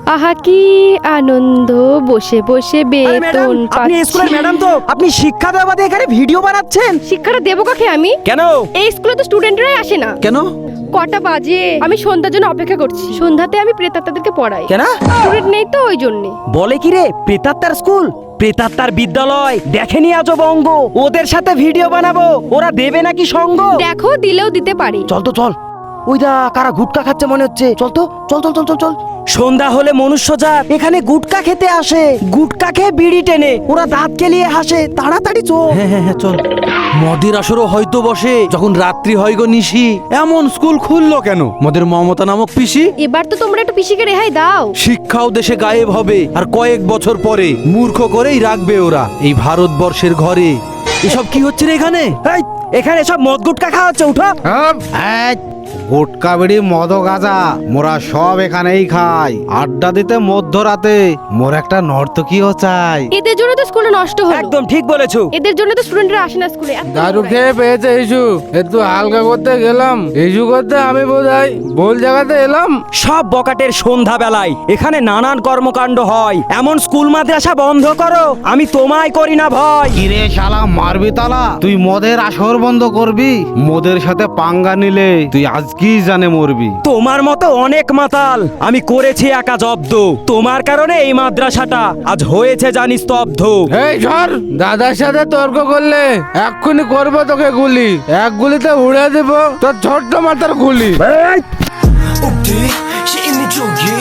আহা কি আনন্দ, বসে বসে বেতন আপনি স্কুলের ম্যাডাম তো, আপনি শিক্ষা দেওয়া বাদে এখানে ভিডিও বানাচ্ছেন? শিক্ষাটা দেবো কাকে আমি? কেন? এই স্কুলে তো স্টুডেন্টরাই আসে না। কেন? কটা বাজে? আমি সন্ধ্যার জন্য অপেক্ষা করছি। সন্ধ্যাতে আমি প্রেতাত্মাদেরকে পড়াই। কেন? স্টুডেন্ট নেই তো ওই জন্যে। বলে কি রে, প্রেতাত্মার স্কুল, প্রেতাত্মার বিদ্যালয়? দেখেনি আজও বঙ্গ, ওদের সাথে ভিডিও বানাবো, ওরা দেবে নাকি সঙ্গ? দেখো, দিলেও দিতে পারি। চল তো চল, ওই দা কারা গুটকা খাচ্ছে মনে হচ্ছে, চল তো, চল চল চল চল চল। সন্ধ্যা হলে মনুষ্য জাত এখানে গুটকা খেতে আসে, গুটকা খেয়ে বিড়ি টেনে, ওরা দাঁত কেলিয়ে হাসে, তাড়াতাড়ি চল। হ্যাঁ হ্যাঁ হ্যাঁ, চল। মদের আসরও হয়তো বসে যখন রাত্রি হয় গো নিশি। এমন স্কুল খুললো কেন মদের মমতা নামক পিসি? এবার তো তোমরা একটু পিসিকে রেহাই দাও। শিক্ষাও দেশে গায়েব হবে, আর কয়েক বছর পরে মূর্খ করেই রাখবে ওরা এই ভারতবর্ষের ঘরে। এসব কি হচ্ছে রে এখানে? এই, এখানে সব মদ গুটকা খাওয়া হচ্ছে, উঠো। গুটকা বিড়ি মদ গাঁজা মোরা সব এখানেই খাই। আড্ডা দিতে মধ্যরাতে মোর একটা নর্তকীও চাই। এদের জন্য তো স্কুলে নষ্ট হলো। একদম ঠিক বলেছো। এদের জন্য তো স্টুডেন্টরা আসে না স্কুলে। দারু খেয়ে পেয়েছে ইস্যু, একটু হালকা করতে গেলাম, ইস্যু করতে আমি বোধহয় ভুল জায়গাতে এলাম। সব বকাটের সন্ধ্যা বেলায় এখানে নানান কর্মকাণ্ড হয়, এমন স্কুল মাদ্রাসা বন্ধ করো, আমি তোমায় করি না ভয়। কিরে শালা মারবি তালা, তুই মদের আসর বন্ধ করবি? মদের সাথে পাঙ্গা নিলে তুই আজকেই জানে মরবি। তোমার মতো অনেক মাতাল আমি করেছি একা জব্দ, তোমার কারণে এই মাদ্রাসাটা আজ হয়েছে জানি স্তব্ধ। এই সর, দাদার সাথে তর্ক করলে এক্ষুনি করবো তোকে গুলি। এক গুলিতে উড়ে দেবো তোর ছোট্ট মাথার গুলি। Okay, she in the joke, yeah.